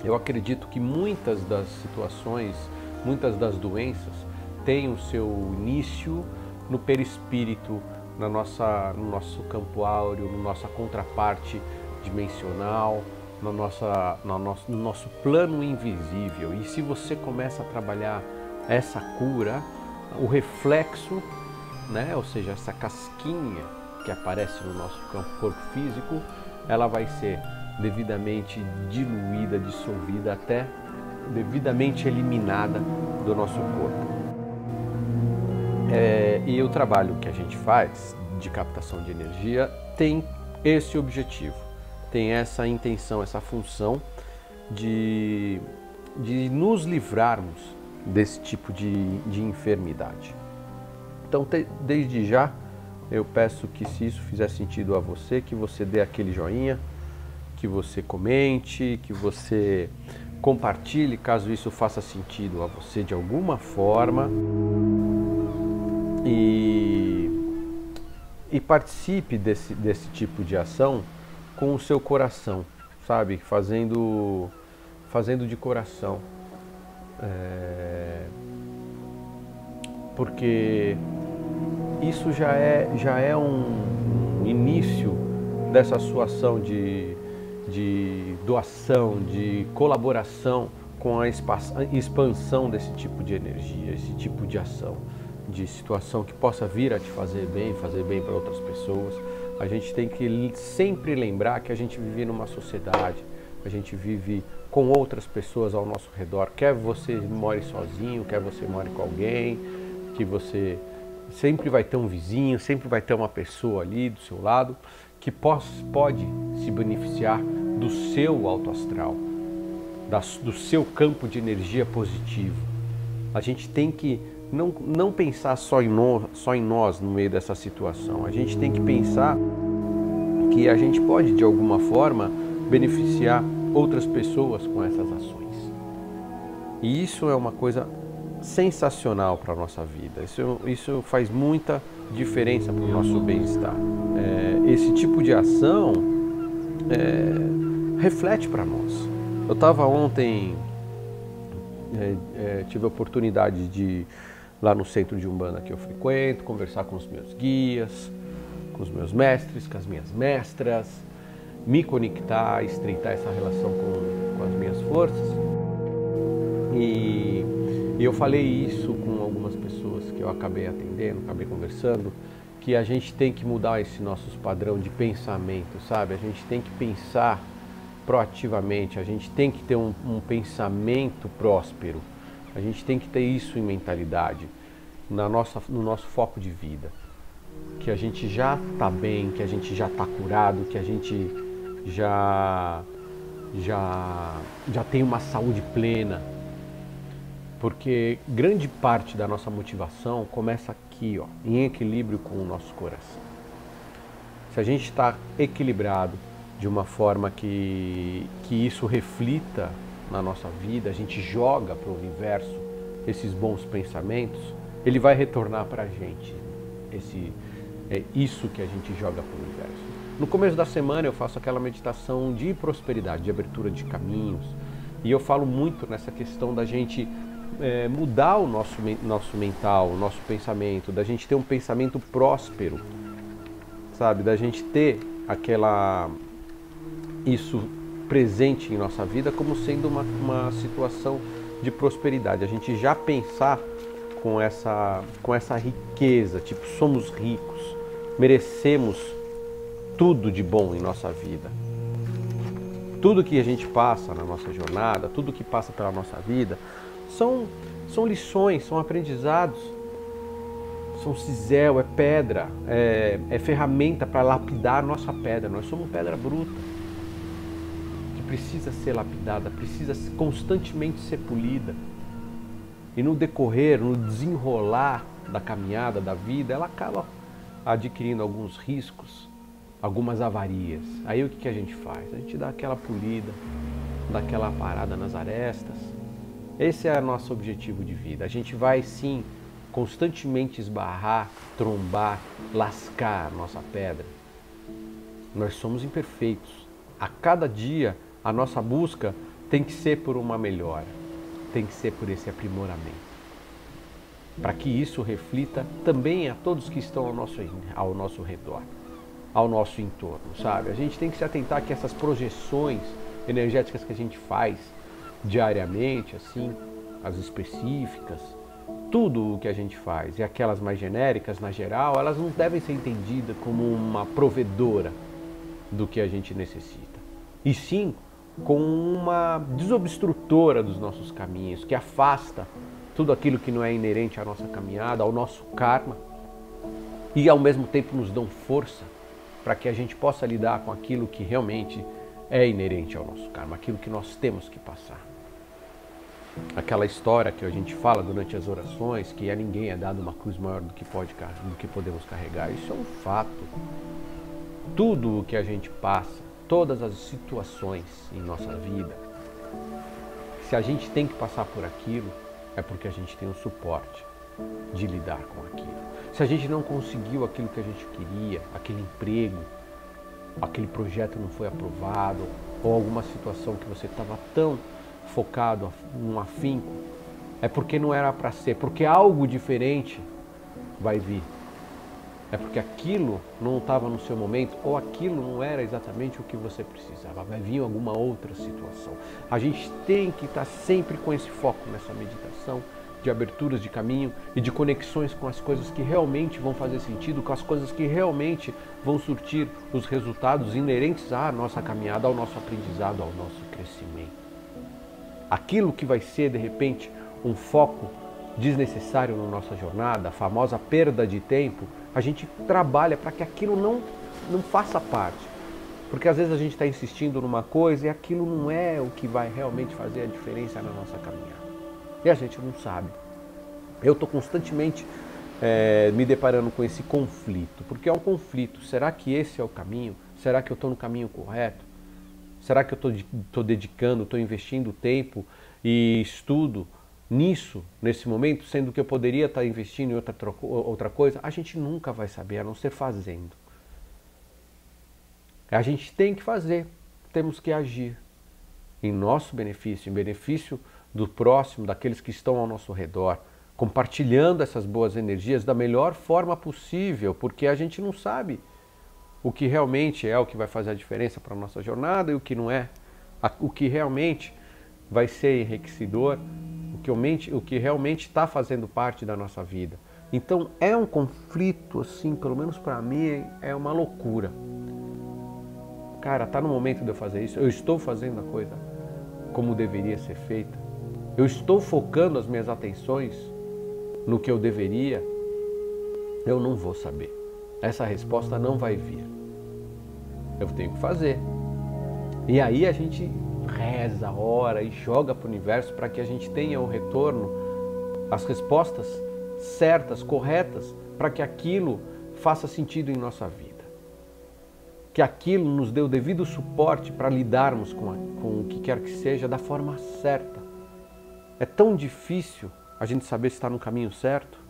Eu acredito que muitas das situações, muitas das doenças têm o seu início no perispírito, no nosso campo áureo, na nossa contraparte dimensional, no nosso plano invisível. E se você começa a trabalhar essa cura, o reflexo, né, ou seja, essa casquinha que aparece no nosso corpo físico, ela vai ser devidamente diluída, dissolvida, até devidamente eliminada do nosso corpo. E o trabalho que a gente faz de captação de energia tem esse objetivo, tem essa intenção, essa função de nos livrarmos desse tipo de enfermidade. Então, desde já, eu peço que, se isso fizer sentido a você, que você dê aquele joinha, que você comente, que você compartilhe, caso isso faça sentido a você de alguma forma, e participe desse tipo de ação com o seu coração, sabe? Fazendo de coração. Porque isso já é um início dessa sua ação de doação, de colaboração com a expansão desse tipo de energia, esse tipo de ação, de situação que possa vir a te fazer bem para outras pessoas. A gente tem que sempre lembrar que a gente vive numa sociedade, a gente vive com outras pessoas ao nosso redor, quer você more sozinho, quer você more com alguém, que você sempre vai ter um vizinho, sempre vai ter uma pessoa ali do seu lado que pode se beneficiar do seu alto astral, do seu campo de energia positivo. A gente tem que não pensar só em nós no meio dessa situação. A gente tem que pensar que a gente pode, de alguma forma, beneficiar outras pessoas com essas ações. E isso é uma coisa sensacional para a nossa vida. Isso faz muita diferença para o nosso bem-estar. Esse tipo de ação reflete para nós. Eu estava ontem, tive a oportunidade de, lá no centro de Umbanda que eu frequento, conversar com os meus guias, com os meus mestres, com as minhas mestras, me conectar, estreitar essa relação com as minhas forças. E eu falei isso com algumas pessoas que eu acabei atendendo, acabei conversando, que a gente tem que mudar esse nosso padrão de pensamento, sabe? A gente tem que pensar proativamente, a gente tem que ter um pensamento próspero, a gente tem que ter isso em mentalidade, no nosso foco de vida, que a gente já está bem, que a gente já está curado, que a gente já tem uma saúde plena, porque grande parte da nossa motivação começa aqui, ó, em equilíbrio com o nosso coração. Se a gente está equilibrado de uma forma que isso reflita na nossa vida, a gente joga para o universo esses bons pensamentos, ele vai retornar para a gente, isso que a gente joga para o universo. No começo da semana eu faço aquela meditação de prosperidade, de abertura de caminhos, e eu falo muito nessa questão da gente mudar o nosso mental, o nosso pensamento, da gente ter um pensamento próspero, sabe? Da gente ter isso presente em nossa vida como sendo uma situação de prosperidade. A gente já pensar com essa riqueza, tipo, somos ricos, merecemos tudo de bom em nossa vida. Tudo que a gente passa na nossa jornada, tudo que passa pela nossa vida, são lições, são aprendizados, são cisel, é pedra, é ferramenta para lapidar a nossa pedra. Nós somos pedra bruta, que precisa ser lapidada, precisa constantemente ser polida. E no decorrer, no desenrolar da caminhada, da vida, ela acaba adquirindo alguns riscos, algumas avarias. Aí o que a gente faz? A gente dá aquela polida, dá aquela parada nas arestas. Esse é o nosso objetivo de vida. A gente vai sim constantemente esbarrar, trombar, lascar a nossa pedra. Nós somos imperfeitos. A cada dia a nossa busca tem que ser por uma melhora, tem que ser por esse aprimoramento. Para que isso reflita também a todos que estão ao nosso redor, ao nosso entorno, sabe? A gente tem que se atentar que essas projeções energéticas que a gente faz diariamente, assim, as específicas, tudo o que a gente faz, e aquelas mais genéricas, na geral, elas não devem ser entendidas como uma provedora do que a gente necessita, e sim como uma desobstrutora dos nossos caminhos, que afasta tudo aquilo que não é inerente à nossa caminhada, ao nosso karma, e ao mesmo tempo nos dão força para que a gente possa lidar com aquilo que realmente é inerente ao nosso karma, aquilo que nós temos que passar. Aquela história que a gente fala durante as orações, que a ninguém é dado uma cruz maior do que podemos carregar, isso é um fato. Tudo o que a gente passa, todas as situações em nossa vida, se a gente tem que passar por aquilo, é porque a gente tem o suporte de lidar com aquilo. Se a gente não conseguiu aquilo que a gente queria, aquele emprego, aquele projeto não foi aprovado, ou alguma situação que você estava tão focado num afinco, é porque não era para ser, porque algo diferente vai vir. É porque aquilo não estava no seu momento, ou aquilo não era exatamente o que você precisava, vai vir alguma outra situação. A gente tem que estar sempre com esse foco nessa meditação, de aberturas de caminho e de conexões com as coisas que realmente vão fazer sentido, com as coisas que realmente vão surtir os resultados inerentes à nossa caminhada, ao nosso aprendizado, ao nosso crescimento. Aquilo que vai ser, de repente, um foco desnecessário na nossa jornada, a famosa perda de tempo, a gente trabalha para que aquilo não faça parte. Porque às vezes a gente está insistindo numa coisa e aquilo não é o que vai realmente fazer a diferença na nossa caminhada. E a gente não sabe. Eu estou constantemente me deparando com esse conflito, porque é um conflito. Será que esse é o caminho? Será que eu estou no caminho correto? Será que eu estou dedicando, estou investindo tempo e estudo nisso, nesse momento, sendo que eu poderia estar investindo em outra coisa? A gente nunca vai saber, a não ser fazendo. A gente tem que fazer, temos que agir em nosso benefício, em benefício do próximo, daqueles que estão ao nosso redor, compartilhando essas boas energias da melhor forma possível, porque a gente não sabe o que realmente é o que vai fazer a diferença para a nossa jornada e o que não é, o que realmente vai ser enriquecedor, o que realmente está fazendo parte da nossa vida. Então é um conflito, assim, pelo menos para mim, é uma loucura. Cara, está no momento de eu fazer isso, eu estou fazendo a coisa como deveria ser feita, eu estou focando as minhas atenções no que eu deveria, eu não vou saber. Essa resposta não vai vir. Eu tenho que fazer. E aí a gente reza, ora e joga para o universo para que a gente tenha o retorno, as respostas certas, corretas, para que aquilo faça sentido em nossa vida. Que aquilo nos dê o devido suporte para lidarmos com o que quer que seja da forma certa. É tão difícil a gente saber se está no caminho certo,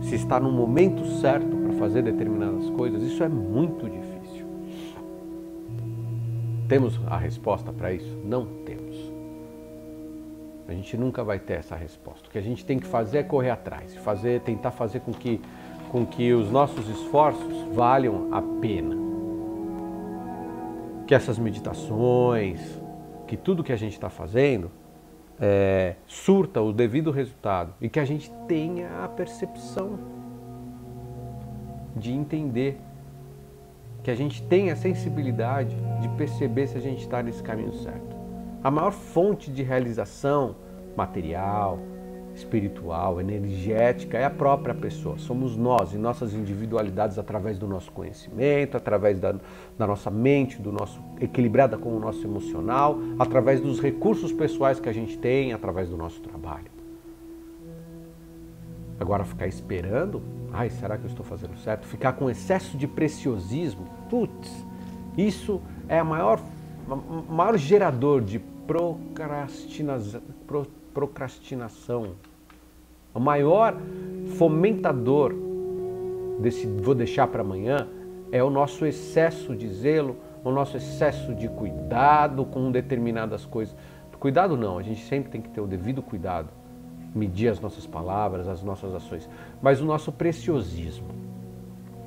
se está no momento certo para fazer determinadas coisas. Isso é muito difícil. Temos a resposta para isso? Não temos. A gente nunca vai ter essa resposta. O que a gente tem que fazer é correr atrás, tentar fazer com que os nossos esforços valham a pena. Que essas meditações, que tudo que a gente está fazendo surta o devido resultado e que a gente tenha a percepção de entender, que a gente tenha a sensibilidade de perceber se a gente está nesse caminho certo. A maior fonte de realização material, espiritual, energética é a própria pessoa. Somos nós e nossas individualidades através do nosso conhecimento, através da nossa mente, equilibrada com o nosso emocional, através dos recursos pessoais que a gente tem, através do nosso trabalho. Agora ficar esperando, será que eu estou fazendo certo? Ficar com excesso de preciosismo, isso é o maior gerador de procrastinação. O maior fomentador desse vou deixar para amanhã é o nosso excesso de zelo, o nosso excesso de cuidado com determinadas coisas Cuidado não, a gente sempre tem que ter o devido cuidado, medir as nossas palavras, as nossas ações, mas o nosso preciosismo,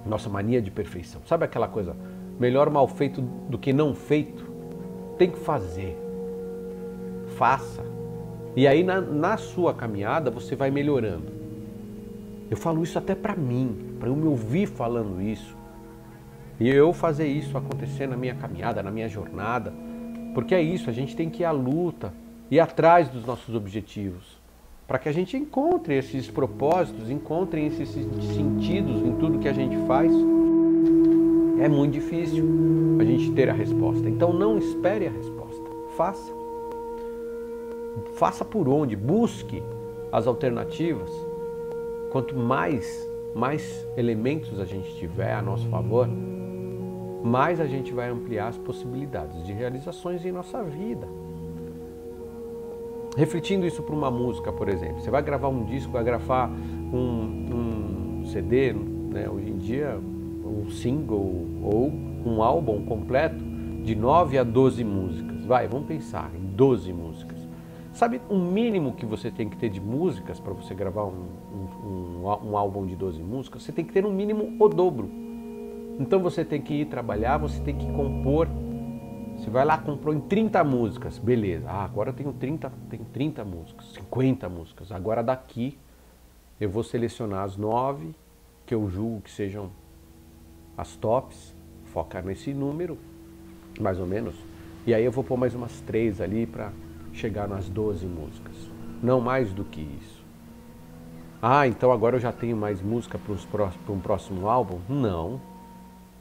nossa mania de perfeição. Sabe aquela coisa, melhor mal feito do que não feito? Tem que fazer. Faça. E aí na sua caminhada você vai melhorando. Eu falo isso até para mim, para eu me ouvir falando isso. E eu fazer isso acontecer na minha caminhada, na minha jornada. Porque é isso, a gente tem que ir à luta, ir atrás dos nossos objetivos. Para que a gente encontre esses propósitos, encontre esses sentidos em tudo que a gente faz. É muito difícil a gente ter a resposta. Então não espere a resposta. Faça. Faça por onde? Busque as alternativas. Quanto mais elementos a gente tiver a nosso favor, mais a gente vai ampliar as possibilidades de realizações em nossa vida. Refletindo isso para uma música, por exemplo. Você vai gravar um disco, vai gravar um CD, né? Hoje em dia, um single ou um álbum completo de 9 a 12 músicas. Vamos pensar em 12 músicas. Sabe o mínimo que você tem que ter de músicas para você gravar um álbum de 12 músicas? Você tem que ter no mínimo o dobro. Então você tem que ir trabalhar, você tem que compor. Você vai lá, comprou em 30 músicas, beleza. Agora eu tenho 30 músicas, 50 músicas. Agora daqui eu vou selecionar as 9 que eu julgo que sejam as tops, focar nesse número, mais ou menos. E aí eu vou pôr mais umas 3 ali para chegar nas 12 músicas. Não mais do que isso. Então agora eu já tenho mais música para um próximo álbum? Não.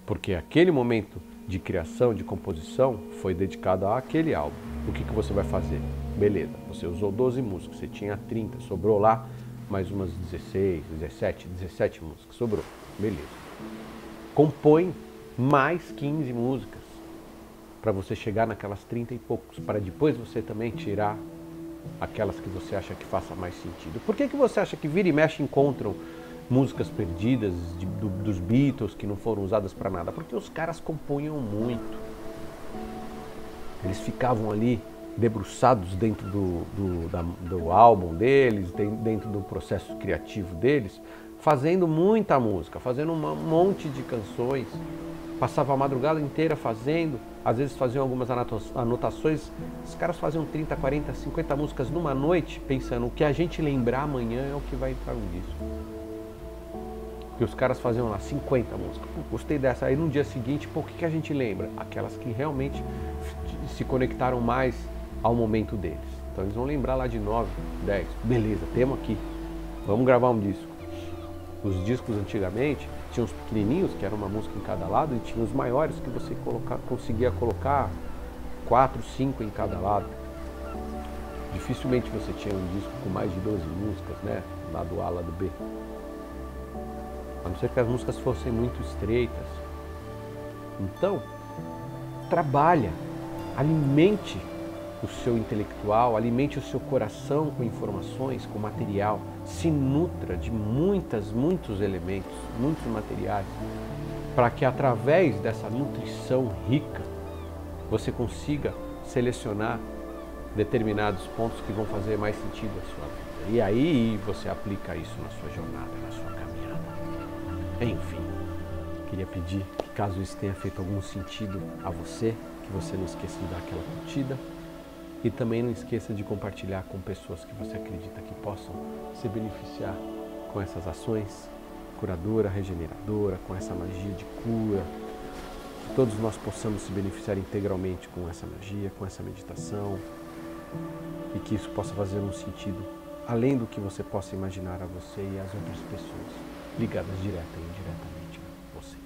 Porque aquele momento de criação, de composição, foi dedicado àquele álbum. O que você vai fazer? Beleza, você usou 12 músicas, você tinha 30, sobrou lá mais umas 16, 17 músicas, sobrou. Beleza. Compõe mais 15 músicas para você chegar naquelas 30 e poucos, para depois você também tirar aquelas que você acha que faça mais sentido. Por que você acha que vira e mexe encontram músicas perdidas dos Beatles que não foram usadas para nada? Porque os caras compunham muito. Eles ficavam ali debruçados dentro do álbum deles, dentro do processo criativo deles, fazendo muita música, fazendo um monte de canções. Passava a madrugada inteira fazendo, às vezes faziam algumas anotações. Os caras faziam 30, 40, 50 músicas numa noite, pensando o que a gente lembrar amanhã é o que vai entrar no disco. E os caras faziam lá 50 músicas. Gostei dessa. Aí no dia seguinte, o que a gente lembra? Aquelas que realmente se conectaram mais ao momento deles. Então eles vão lembrar lá de 9, 10. Beleza, temos aqui. Vamos gravar um disco. Os discos antigamente tinham os pequenininhos, que era uma música em cada lado, e tinha os maiores que você conseguia colocar 4, 5 em cada lado. Dificilmente você tinha um disco com mais de 12 músicas, né? Lado A, lado B. A não ser que as músicas fossem muito estreitas. Então, trabalha, alimente o seu intelectual, alimente o seu coração com informações, com material, se nutra de muitos elementos, muitos materiais, para que através dessa nutrição rica, você consiga selecionar determinados pontos que vão fazer mais sentido à sua vida. E aí você aplica isso na sua jornada, na sua caminhada. Enfim, queria pedir que caso isso tenha feito algum sentido a você, que você não esqueça de dar aquela curtida e também não esqueça de compartilhar com pessoas que você acredita que possam se beneficiar com essas ações curadora, regeneradora, com essa magia de cura. Que todos nós possamos se beneficiar integralmente com essa magia, com essa meditação e que isso possa fazer um sentido além do que você possa imaginar a você e às outras pessoas ligadas direta e indiretamente a vocês.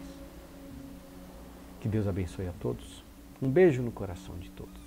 Que Deus abençoe a todos. Um beijo no coração de todos.